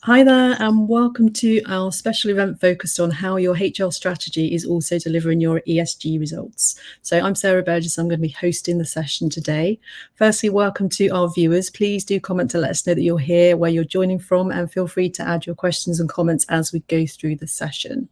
Hi there, and welcome to our special event focused on how your HR strategy is also delivering your ESG results. So I'm Sarah Burgess. I'm going to be hosting the session today. Firstly, welcome to our viewers. Please do comment to let us know that you're here, where you're joining from, and feel free to add your questions and comments as we go through the session.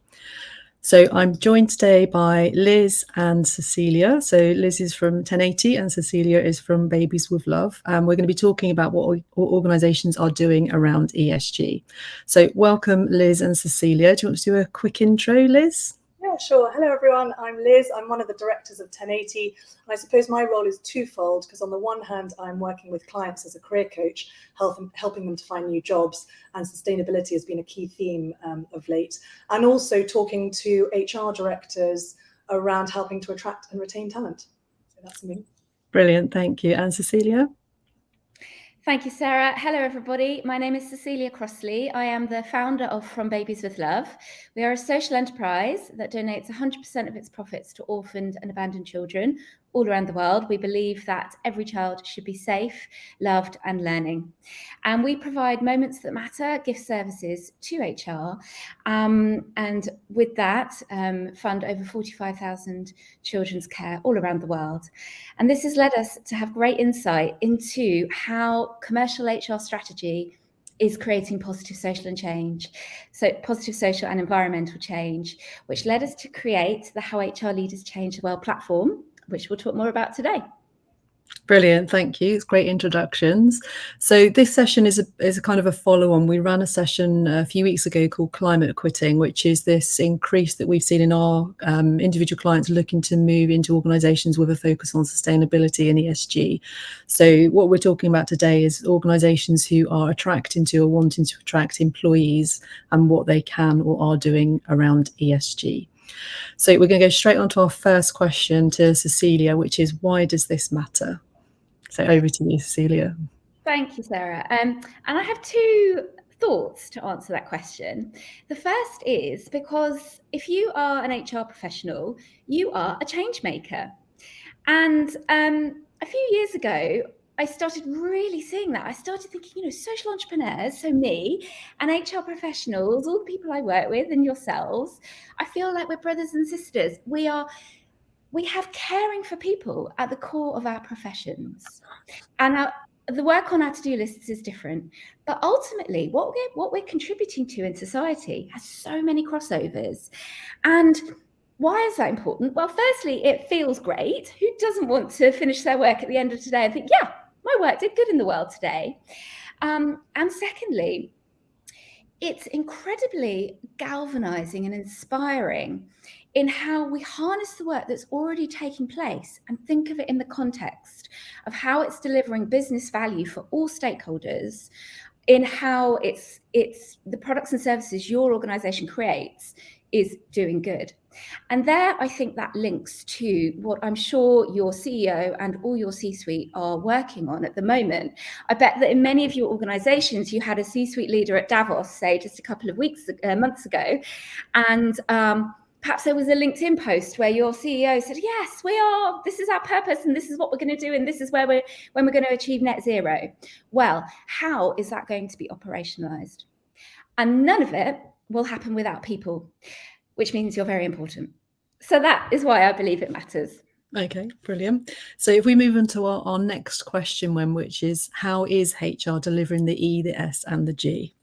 So I'm joined today by Liz and Cecilia. So Liz is from 1080 and Cecilia is from Babies with Love. And we're going to be talking about what organisations are doing around ESG. So welcome, Liz and Cecilia. Do you want to do a quick intro, Liz? Yeah, sure. Hello, everyone. I'm Liz. I'm one of the directors of 1080. And I suppose my role is twofold, because on the one hand, I'm working with clients as a career coach, helping them to find new jobs. And sustainability has been a key theme of late. And also talking to HR directors around helping to attract and retain talent. So that's me. Brilliant. Thank you. And Cecilia? Thank you, Sarah. Hello, everybody. My name is Cecilia Crossley. I am the founder of From Babies with Love. We are a social enterprise that donates 100% of its profits to orphaned and abandoned children all around the world. We believe that every child should be safe, loved, and learning. And we provide moments that matter, gift services to HR. And with that, fund over 45,000 children's care all around the world. And this has led us to have great insight into how commercial HR strategy is creating positive social and environmental change, which led us to create the How HR Leaders Change the World platform, which we'll talk more about today. Brilliant, thank you. It's great introductions. So this session is a kind of a follow-on. We ran a session a few weeks ago called Climate Quitting, which is this increase that we've seen in our individual clients looking to move into organisations with a focus on sustainability and ESG. So what we're talking about today is organisations who are attracting to or wanting to attract employees and what they can or are doing around ESG. So we're going to go straight on to our first question to Cecilia, which is, why does this matter? So over to you, Cecilia. Thank you, Sarah. And I have two thoughts to answer that question. The first is because if you are an HR professional, you are a change maker. And a few years ago, I started really seeing that. I started thinking, social entrepreneurs, so me, and HR professionals, all the people I work with and yourselves, I feel like we're brothers and sisters. We have caring for people at the core of our professions. And the work on our to-do lists is different. But ultimately, what we're contributing to in society has so many crossovers. And why is that important? Well, firstly, it feels great. Who doesn't want to finish their work at the end of today and think, yeah, my work did good in the world today? And secondly, it's incredibly galvanizing and inspiring in how we harness the work that's already taking place and think of it in the context of how it's delivering business value for all stakeholders, in how it's the products and services your organization creates is doing good. And there, I think that links to what I'm sure your CEO and all your C-suite are working on at the moment. I bet that in many of your organizations, you had a C-suite leader at Davos, say, just a couple of months ago, and perhaps there was a LinkedIn post where your CEO said, yes, we are, this is our purpose and this is what we're going to do and this is when we're going to achieve net zero. Well, how is that going to be operationalized? And none of it will happen without people, which means you're very important. So that is why I believe it matters. Okay, brilliant. So if we move on to our next question, which is, how is HR delivering the E, the S and the G?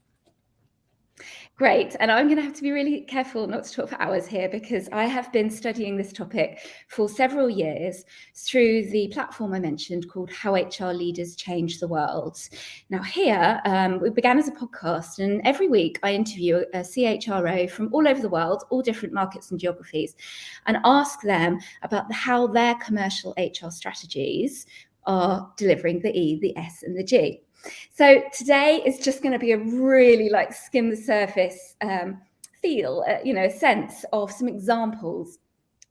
Great. And I'm going to have to be really careful not to talk for hours here, because I have been studying this topic for several years through the platform I mentioned called How HR Leaders Change the World. Now here, we began as a podcast, and every week I interview a CHRO from all over the world, all different markets and geographies, and ask them about how their commercial HR strategies are delivering the E, the S and the G. So today is just going to be a really skim the surface feel, a sense of some examples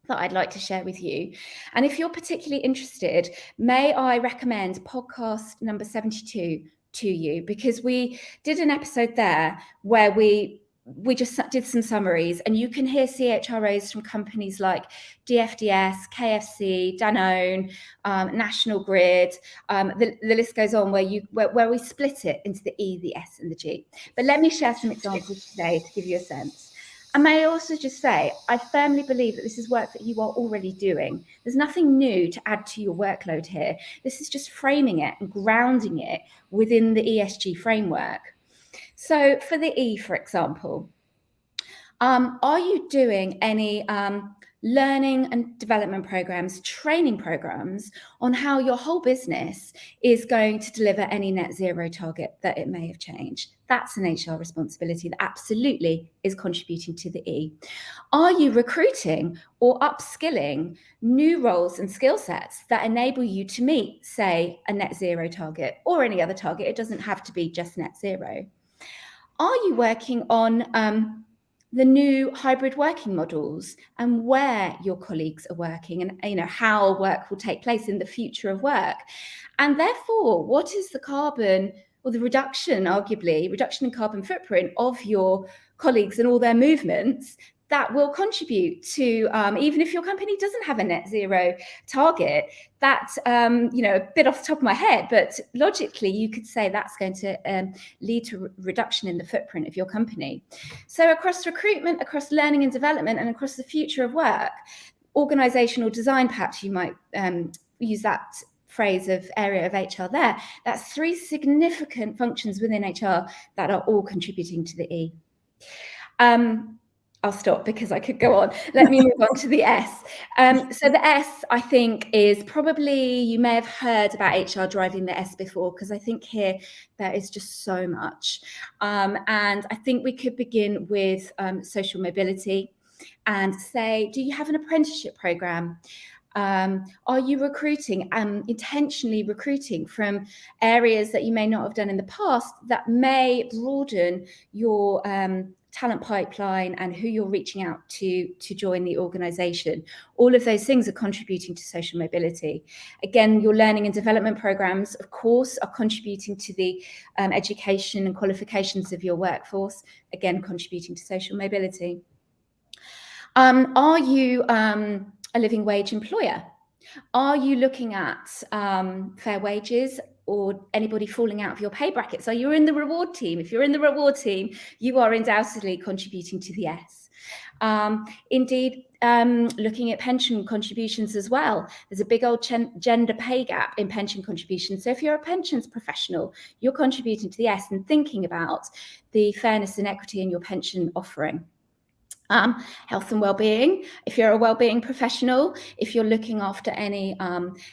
that I'd like to share with you. And if you're particularly interested, may I recommend podcast number 72 to you, because we did an episode there where we we just did some summaries, and you can hear CHROs from companies like DFDS, KFC, Danone, National Grid. The list goes on where we split it into the E, the S, and the G. But let me share some examples today to give you a sense. And may I also just say, I firmly believe that this is work that you are already doing. There's nothing new to add to your workload here. This is just framing it and grounding it within the ESG framework. So for the E, for example, are you doing any learning and development programs, training programs on how your whole business is going to deliver any net zero target that it may have changed? That's an HR responsibility that absolutely is contributing to the E. Are you recruiting or upskilling new roles and skill sets that enable you to meet, say, a net zero target or any other target? It doesn't have to be just net zero. Are you working on the new hybrid working models and where your colleagues are working, and how work will take place in the future of work? And therefore, what is the carbon or the reduction in carbon footprint of your colleagues and all their movements that will contribute to, even if your company doesn't have a net zero target, that, a bit off the top of my head, but logically you could say that's going to lead to reduction in the footprint of your company. So across recruitment, across learning and development, and across the future of work, organizational design, perhaps you might use that phrase of area of HR there. That's 3 significant functions within HR that are all contributing to the E. I'll stop because I could go on. Let me move on to the S. So the S, I think, is probably, you may have heard about HR driving the S before, because I think here there is just so much. And I think we could begin with social mobility and say, do you have an apprenticeship program? Are you recruiting, intentionally recruiting from areas that you may not have done in the past that may broaden your talent pipeline and who you're reaching out to join the organisation? All of those things are contributing to social mobility. Again, your learning and development programs, of course, are contributing to the education and qualifications of your workforce, again, contributing to social mobility. Are you a living wage employer? Are you looking at fair wages or anybody falling out of your pay bracket? So you're in the reward team. If you're in the reward team, you are undoubtedly contributing to the S. Indeed, looking at pension contributions as well. There's a big old gender pay gap in pension contributions. So if you're a pensions professional, you're contributing to the S and thinking about the fairness and equity in your pension offering. Health and well-being. If you're a well-being professional, if you're looking after any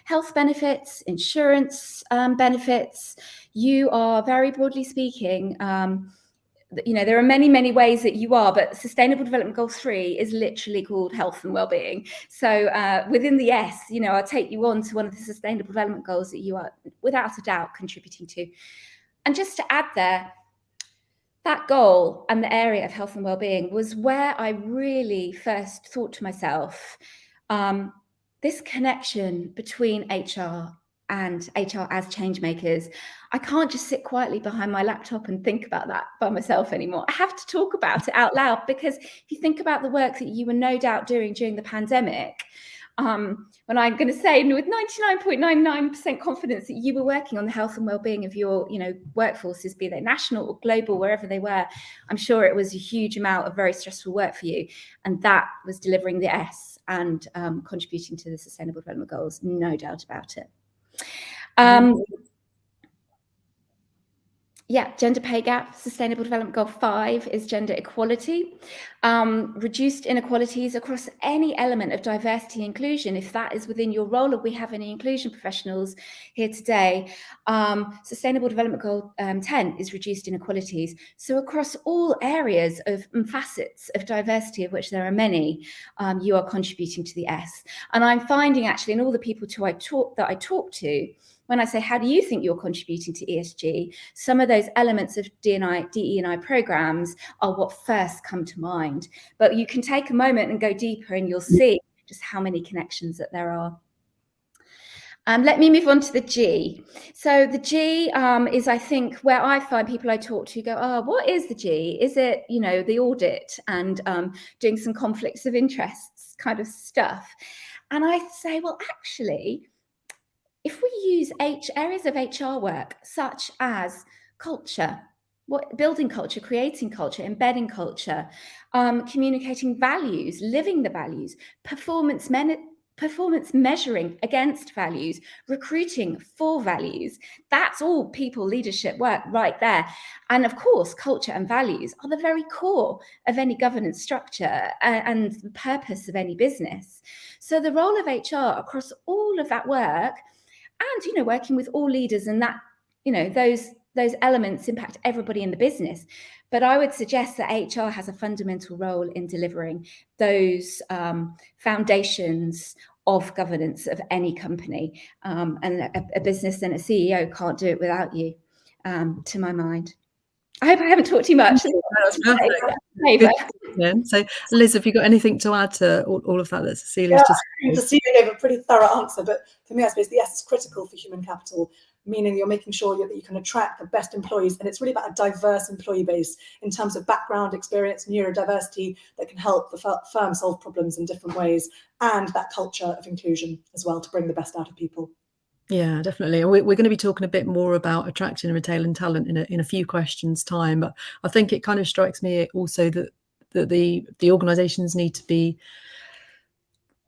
health benefits, insurance benefits, you are, very broadly speaking, there are many, many ways that you are, but Sustainable Development Goal 3 is literally called health and well-being. So within the S, I'll take you on to one of the Sustainable Development Goals that you are, without a doubt, contributing to. And just to add there, that goal and the area of health and well-being was where I really first thought to myself, this connection between HR and HR as change makers, I can't just sit quietly behind my laptop and think about that by myself anymore. I have to talk about it out loud, because if you think about the work that you were no doubt doing during the pandemic, when I'm going to say with 99.99% confidence that you were working on the health and well-being of your, workforces, be they national or global, wherever they were, I'm sure it was a huge amount of very stressful work for you. And that was delivering the S and contributing to the Sustainable Development Goals, no doubt about it. Gender pay gap. Sustainable Development Goal 5 is gender equality. Reduced inequalities across any element of diversity and inclusion, if that is within your role, or we have any inclusion professionals here today. Sustainable Development Goal 10 is reduced inequalities. So across all areas of facets of diversity, of which there are many, you are contributing to the S. And I'm finding actually in all the people that I talk to, when I say, how do you think you're contributing to ESG? Some of those elements of DE&I programs are what first come to mind. But you can take a moment and go deeper and you'll see just how many connections that there are. Let me move on to the G. So the G is, I think, where I find people I talk to go, oh, what is the G? Is it, the audit and doing some conflicts of interests kind of stuff? And I say, well, actually, if we use areas of HR work, such as culture, building culture, creating culture, embedding culture, communicating values, living the values, performance measuring against values, recruiting for values. That's all people leadership work right there. And of course, culture and values are the very core of any governance structure and the purpose of any business. So the role of HR across all of that work, and working with all leaders, and that those elements impact everybody in the business. But I would suggest that HR has a fundamental role in delivering those foundations of governance of any company. And a business and a CEO can't do it without you, to my mind. I hope I haven't talked too much. That's perfect. So, Liz, have you got anything to add to all of that Cecilia's just said? Cecilia gave a pretty thorough answer, but for me, I suppose the S is critical for human capital, meaning you're making sure that you can attract the best employees. And it's really about a diverse employee base in terms of background, experience, neurodiversity that can help the firm solve problems in different ways, and that culture of inclusion as well to bring the best out of people. Yeah, definitely. And we're going to be talking a bit more about attracting and retaining talent in a few questions' time. But I think it kind of strikes me also that the organisations need to be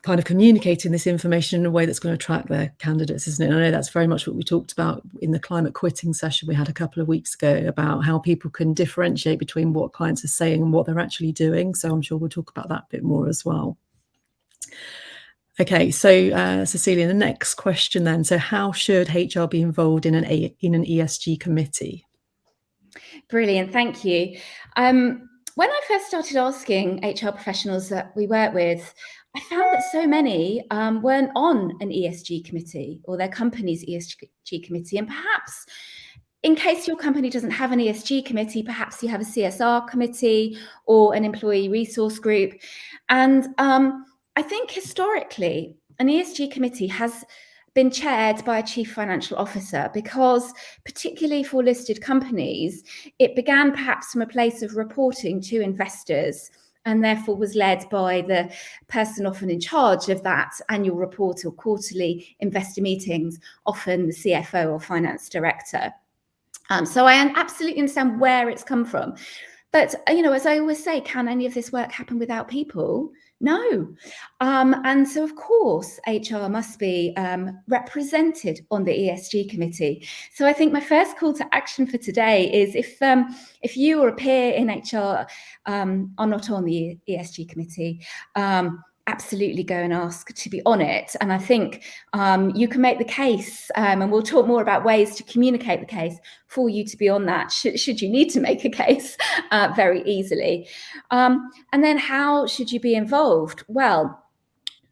kind of communicating this information in a way that's going to attract their candidates, isn't it? And I know that's very much what we talked about in the climate quitting session we had a couple of weeks ago, about how people can differentiate between what clients are saying and what they're actually doing. So I'm sure we'll talk about that a bit more as well. Okay, so Cecilia, the next question then. So how should HR be involved in an ESG committee? Brilliant, thank you. When I first started asking HR professionals that we work with, I found that so many weren't on an ESG committee or their company's ESG committee. And perhaps in case your company doesn't have an ESG committee, perhaps you have a CSR committee or an employee resource group. And I think historically, an ESG committee has been chaired by a chief financial officer because, particularly for listed companies, it began perhaps from a place of reporting to investors and therefore was led by the person often in charge of that annual report or quarterly investor meetings, often the CFO or finance director. So I absolutely understand where it's come from. But, as I always say, can any of this work happen without people? No. And so, of course, HR must be represented on the ESG committee. So I think my first call to action for today is if you or a peer in HR are not on the ESG committee, absolutely go and ask to be on it. And I think you can make the case, and we'll talk more about ways to communicate the case for you to be on that, should you need to make a case very easily. And then how should you be involved? Well,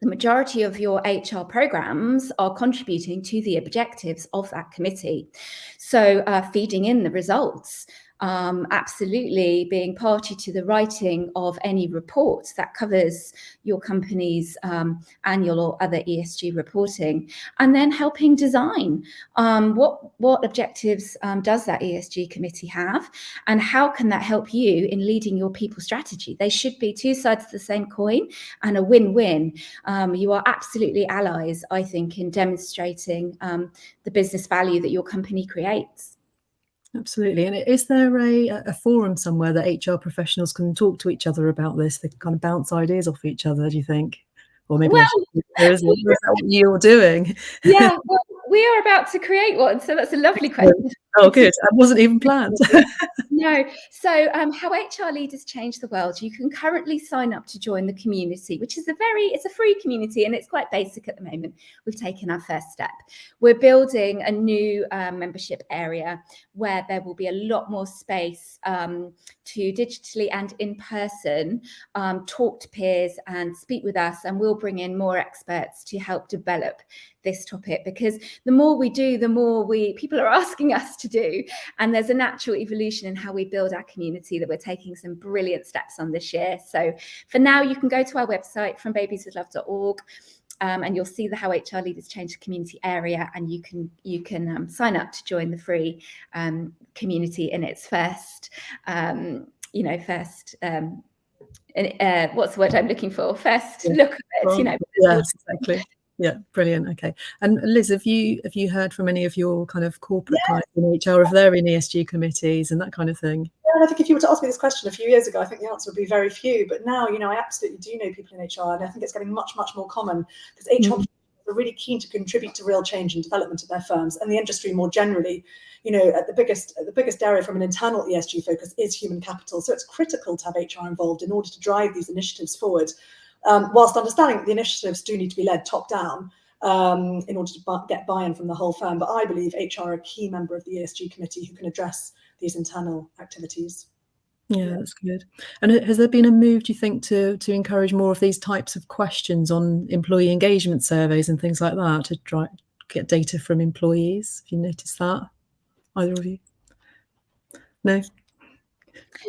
the majority of your HR programs are contributing to the objectives of that committee. So feeding in the results, absolutely being party to the writing of any report that covers your company's annual or other ESG reporting, and then helping design what objectives does that ESG committee have, and how can that help you in leading your people strategy. They should be two sides of the same coin and a win-win. You are absolutely allies, I think, in demonstrating the business value that your company creates. Absolutely. And is there a forum somewhere that HR professionals can talk to each other about this? They can kind of bounce ideas off each other, do you think? Or maybe is that what you're doing? Yeah, well, we are about to create one, so that's a lovely question. Oh, good. That wasn't even planned. No. So how HR leaders change the world. You can currently sign up to join the community, which is it's a free community, and it's quite basic at the moment. We've taken our first step. We're building a new membership area where there will be a lot more space to digitally and in person talk to peers and speak with us, and we'll bring in more experts to help develop this topic, because the more we do, the more people are asking us to do, and there's a natural evolution in how how we build our community that we're taking some brilliant steps on this year. So for now, you can go to our website, frombabieswithlove.org. And you'll see the How HR Leaders Change the Community area, and you can sign up to join the free community in its first, what's the word I'm looking for? First look at it, Yes, exactly. Yeah, brilliant. Okay. And Liz, have you heard from any of your kind of corporate clients in HR, if they're in ESG committees and that kind of thing? Yeah, and I think if you were to ask me this question a few years ago, I think the answer would be very few. But now, I absolutely do know people in HR, and I think it's getting much, much more common because HR are really keen to contribute to real change and development of their firms and the industry more generally. At the biggest area from an internal ESG focus is human capital. So it's critical to have HR involved in order to drive these initiatives forward, whilst understanding that the initiatives do need to be led top down in order to get buy-in from the whole firm. But I believe HR are a key member of the ESG committee who can address these internal activities. Yeah, that's good. And has there been a move, do you think, to encourage more of these types of questions on employee engagement surveys and things like that to get data from employees? Have you noticed that, either of you? No?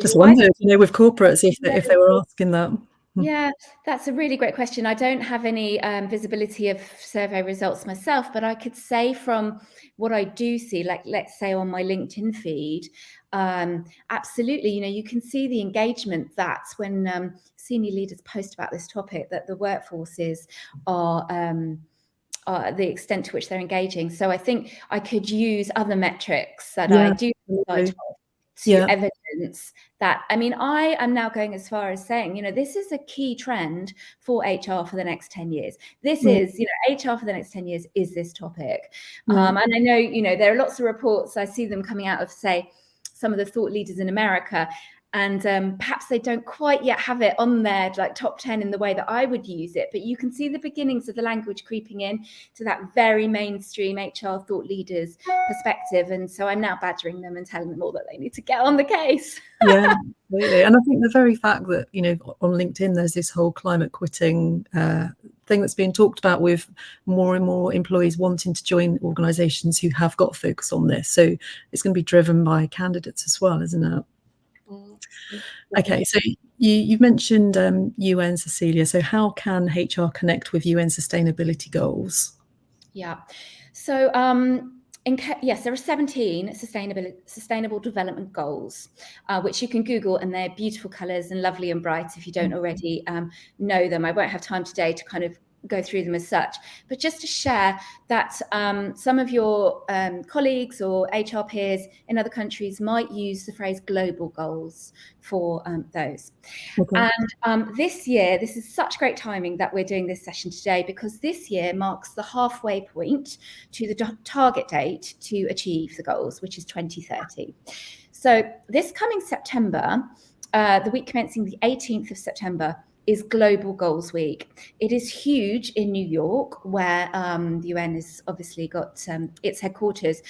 Just wondered, with corporates, if they were asking that. Yeah, that's a really great question. I don't have any visibility of survey results myself, but I could say from what I do see, like let's say on my LinkedIn feed, absolutely, you can see the engagement. That's when senior leaders post about this topic, that the workforces are the extent to which they're engaging. So I think I could use other metrics that I do to evidence that. I mean, I am now going as far as saying, this is a key trend for HR for the next 10 years. This is, HR for the next 10 years is this topic. And I know, there are lots of reports. I see them coming out of, say, some of the thought leaders in America. And perhaps they don't quite yet have it on their top 10 in the way that I would use it. But you can see the beginnings of the language creeping in to that very mainstream HR thought leaders perspective. And so I'm now badgering them and telling them all that they need to get on the case. Yeah, absolutely. And I think the very fact that, on LinkedIn, there's this whole climate quitting thing that's being talked about, with more and more employees wanting to join organisations who have got focus on this. So it's going to be driven by candidates as well, isn't it? Okay, so you've mentioned UN, Cecilia. So how can HR connect with UN sustainability goals? Yeah, so yes, there are 17 sustainable development goals, which you can Google, and they're beautiful colours and lovely and bright if you don't already know them. I won't have time today to kind of go through them as such, but just to share that some of your colleagues or HR peers in other countries might use the phrase global goals for those. Okay. And this year, this is such great timing that we're doing this session today, because this year marks the halfway point to the target date to achieve the goals, which is 2030. So this coming September, the week commencing the 18th of September, is Global Goals Week. It is huge in New York, where the UN has obviously got its headquarters.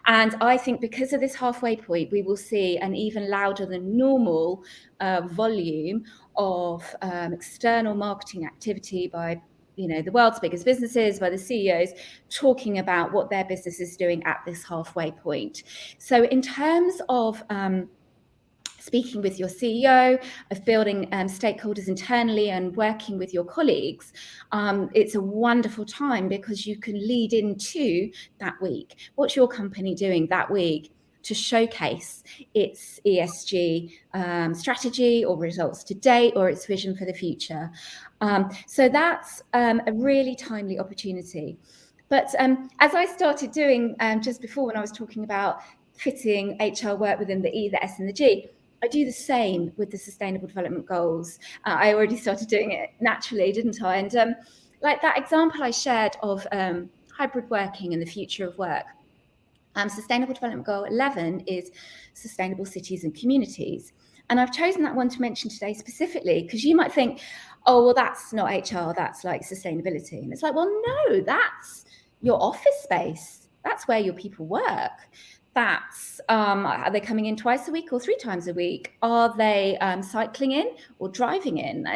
And I think because of this halfway point, we will see an even louder than normal volume of external marketing activity by the world's biggest businesses, by the CEOs, talking about what their business is doing at this halfway point. So in terms of speaking with your CEO, of building stakeholders internally and working with your colleagues, it's a wonderful time, because you can lead into that week. What's your company doing that week to showcase its ESG strategy or results to date, or its vision for the future? So that's a really timely opportunity. But as I started doing just before, when I was talking about fitting HR work within the E, the S and the G, I do the same with the Sustainable Development Goals. I already started doing it naturally, didn't I? And like that example I shared of hybrid working and the future of work, Sustainable Development Goal 11 is sustainable cities and communities. And I've chosen that one to mention today specifically because you might think, oh, well, that's not HR, that's like sustainability. And it's like, well, no, that's your office space. That's where your people work. That's are they coming in twice a week or 3 times a week? Are they cycling in or driving in?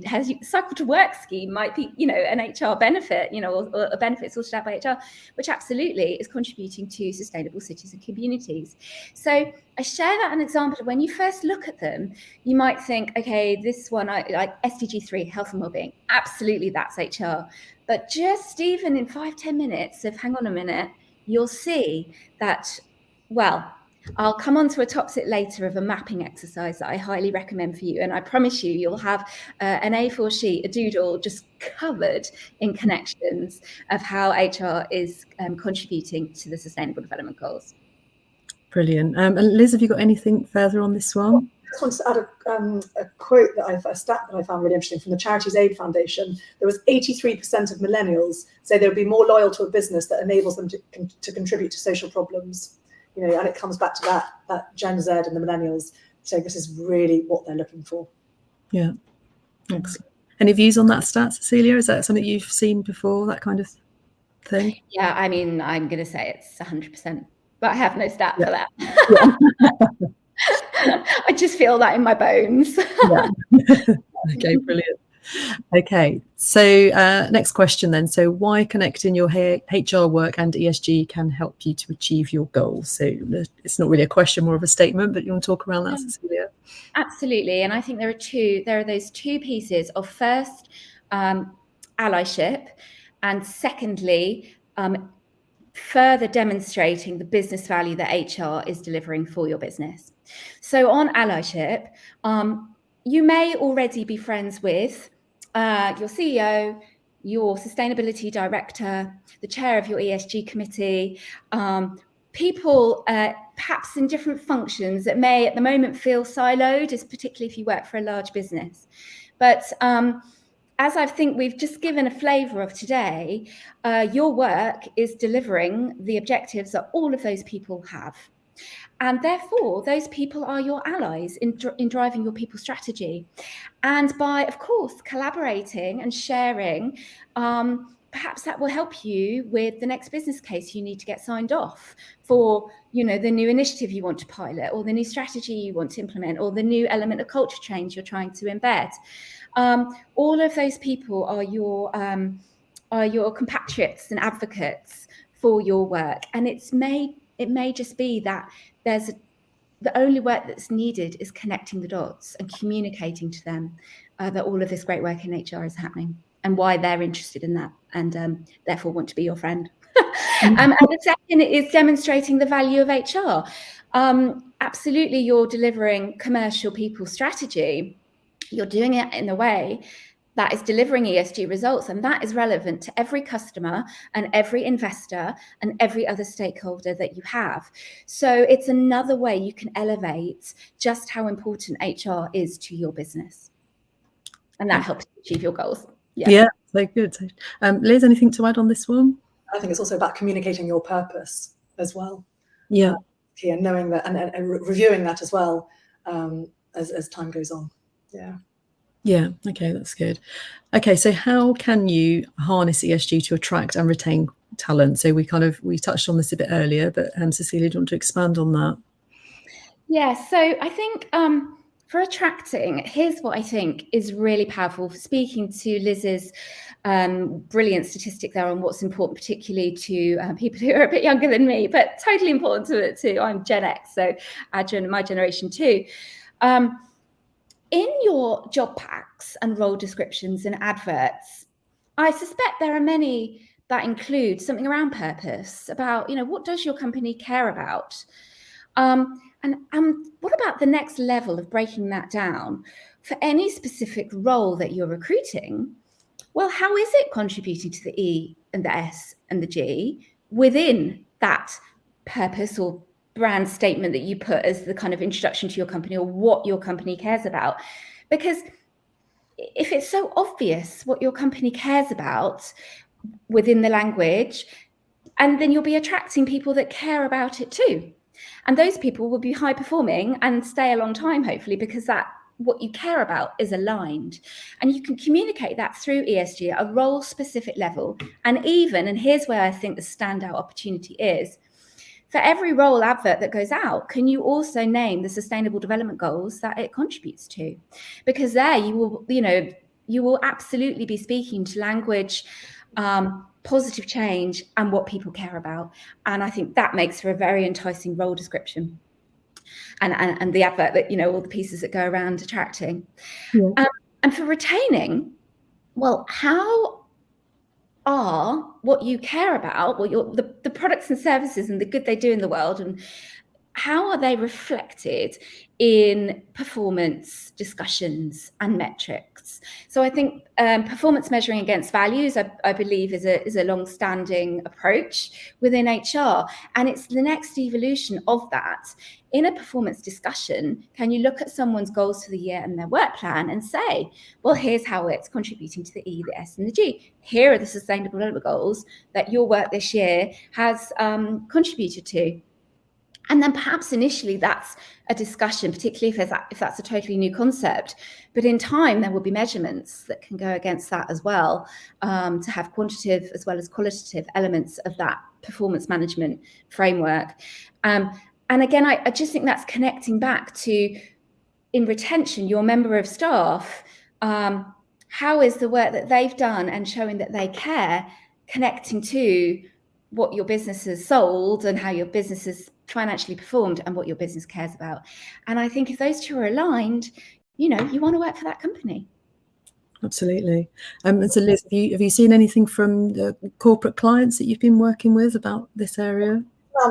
Has cycle to work scheme might be, an HR benefit, or a benefit sorted out by HR, which absolutely is contributing to sustainable cities and communities. So I share that an example of when you first look at them, you might think, okay, this one, like SDG 3, health and wellbeing, absolutely that's HR. But just even in 5-10 minutes of hang on a minute, you'll see that, well, I'll come on to a topsit later of a mapping exercise that I highly recommend for you. And I promise you'll have an A4 sheet, a doodle just covered in connections of how HR is contributing to the Sustainable Development Goals. Brilliant. And Liz, have you got anything further on this one? I just wanted to add a quote a stat that I found really interesting from the Charities Aid Foundation. There was 83% of millennials say they would be more loyal to a business that enables them to contribute to social problems. And it comes back to that Gen Z and the millennials saying this is really what they're looking for. Yeah, excellent. Any views on that stat, Cecilia? Is that something you've seen before, that kind of thing? Yeah, I mean, I'm going to say it's 100%, but I have no stat for that. I just feel that in my bones. Okay, brilliant. Okay, so next question then. So why connecting your HR work and ESG can help you to achieve your goals? So it's not really a question, more of a statement, but you want to talk around that, Cecilia? Absolutely. And I think there are those two pieces of first, allyship, and secondly, further demonstrating the business value that HR is delivering for your business. So on allyship, you may already be friends with your CEO, your sustainability director, the chair of your ESG committee, people perhaps in different functions that may at the moment feel siloed, particularly if you work for a large business. But as I think we've just given a flavour of today, your work is delivering the objectives that all of those people have. And therefore, those people are your allies in driving your people strategy. And by, of course, collaborating and sharing, perhaps that will help you with the next business case you need to get signed off for, the new initiative you want to pilot, or the new strategy you want to implement, or the new element of culture change you're trying to embed. All of those people are your compatriots and advocates for your work. And it may just be that the only work that's needed is connecting the dots and communicating to them that all of this great work in HR is happening and why they're interested in that and therefore want to be your friend. And the second is demonstrating the value of HR. Absolutely, you're delivering commercial people strategy. You're doing it in a way that is delivering ESG results, and that is relevant to every customer and every investor and every other stakeholder that you have. So it's another way you can elevate just how important HR is to your business. And that helps you achieve your goals. Yeah, so good. Liz, anything to add on this one? I think it's also about communicating your purpose as well. Yeah. And knowing that and reviewing that as well as time goes on. Yeah, okay, that's good. Okay, so how can you harness ESG to attract and retain talent? So we touched on this a bit earlier, but Cecilia, do you want to expand on that? Yeah, so I think for attracting, here's what I think is really powerful. Speaking to Liz's brilliant statistic there on what's important, particularly to people who are a bit younger than me, but totally important to I'm Gen X, so my generation too. In your job packs and role descriptions and adverts, I suspect there are many that include something around purpose, about, what does your company care about? And what about the next level of breaking that down? For any specific role that you're recruiting, well, how is it contributing to the E and the S and the G within that purpose or brand statement that you put as the kind of introduction to your company or what your company cares about? Because if it's so obvious what your company cares about within the language, and then you'll be attracting people that care about it too. And those people will be high performing and stay a long time, hopefully, because what you care about is aligned. And you can communicate that through ESG at a role specific level. And here's where I think the standout opportunity is, for every role advert that goes out, can you also name the sustainable development goals that it contributes to? Because there you will absolutely be speaking to language, positive change, and what people care about. And I think that makes for a very enticing role description. And the advert that, all the pieces that go around attracting. Yeah. And for retaining, well, how are what you care about, the products and services and the good they do in the world, and how are they reflected in performance discussions and metrics? So I think performance measuring against values, I believe, is a long-standing approach within HR, and it's the next evolution of that. In a performance discussion, can you look at someone's goals for the year and their work plan and say, well, here's how it's contributing to the E, the S, and the G. Here are the sustainable development goals that your work this year has contributed to. And then perhaps initially that's a discussion, particularly if that's a totally new concept. But in time, there will be measurements that can go against that as well, to have quantitative as well as qualitative elements of that performance management framework. And again, I just think that's connecting back to, in retention, your member of staff, how is the work that they've done and showing that they care connecting to what your business has sold and how your business has financially performed and what your business cares about. And I think if those two are aligned, you want to work for that company. Absolutely. And so Liz, have you seen anything from the corporate clients that you've been working with about this area?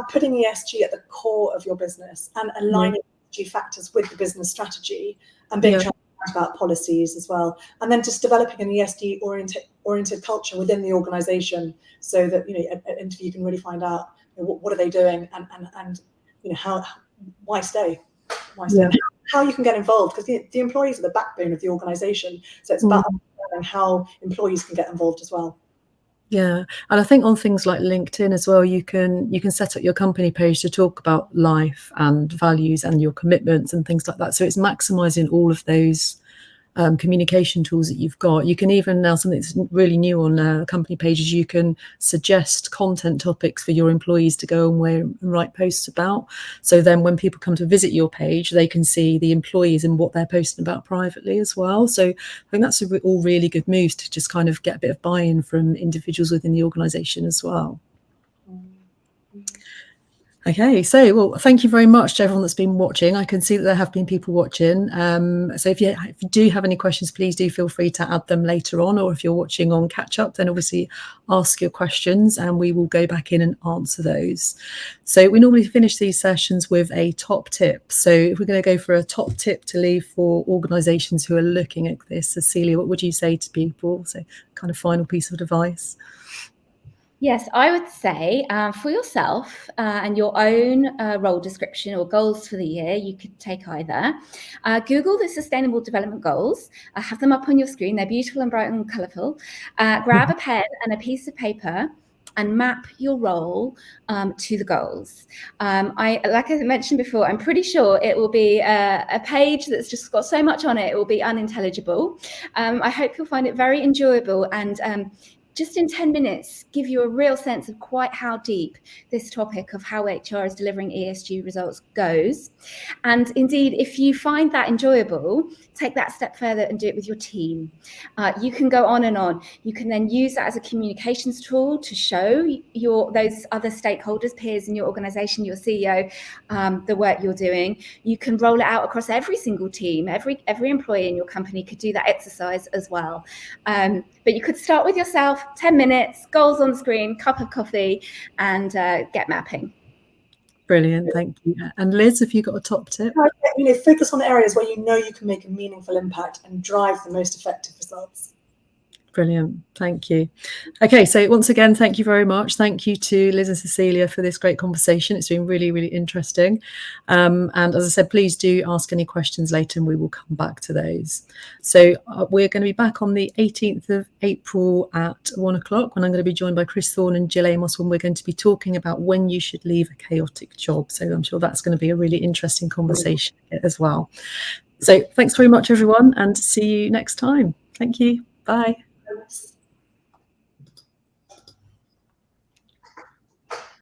Putting ESG at the core of your business and aligning ESG factors with the business strategy and being transparent about policies as well. And then just developing an ESG oriented culture within the organization, so that an interview can really find out what are they doing and why stay, how you can get involved, because the employees are the backbone of the organization. So it's about understanding how employees can get involved as well. Yeah, and I think on things like LinkedIn as well, you can set up your company page to talk about life and values and your commitments and things like that. So it's maximizing all of those communication tools that you've got. You can even now, something that's really new on company pages, you can suggest content topics for your employees to go and write posts about. So then when people come to visit your page, they can see the employees and what they're posting about privately as well. So I think that's all really good moves to just kind of get a bit of buy-in from individuals within the organisation as well. Okay, so well, thank you very much to everyone that's been watching. I can see that there have been people watching. So if you do have any questions, please do feel free to add them later on, or if you're watching on catch up, then obviously ask your questions and we will go back in and answer those. So we normally finish these sessions with a top tip. So if we're going to go for a top tip to leave for organisations who are looking at this, Cecilia, what would you say to people? So kind of final piece of advice. Yes, I would say for yourself and your own role description or goals for the year, you could take either. Google the Sustainable Development Goals. Have them up on your screen. They're beautiful and bright and colourful. Grab a pen and a piece of paper and map your role to the goals. Like I mentioned before, I'm pretty sure it will be a page that's just got so much on it, it will be unintelligible. I hope you'll find it very enjoyable and just in 10 minutes, give you a real sense of quite how deep this topic of how HR is delivering ESG results goes. And indeed, if you find that enjoyable, take that step further and do it with your team. You can go on and on. You can then use that as a communications tool to show those other stakeholders, peers in your organization, your CEO, the work you're doing. You can roll it out across every single team. Every employee in your company could do that exercise as well. But you could start with yourself, 10 minutes, goals on screen, cup of coffee, and get mapping. Brilliant, thank you. And Liz, have you got a top tip? Focus on areas where you can make a meaningful impact and drive the most effective results. Brilliant, thank you. Okay, so once again, thank you very much. Thank you to Liz and Cecilia for this great conversation. It's been really, really interesting. And as I said, please do ask any questions later and we will come back to those. So we're going to be back on the 18th of April at 1 o'clock when I'm going to be joined by Chris Thorne and Jill Amos, when we're going to be talking about when you should leave a chaotic job. So I'm sure that's going to be a really interesting conversation as well. So thanks very much, everyone, and see you next time. Thank you. Bye.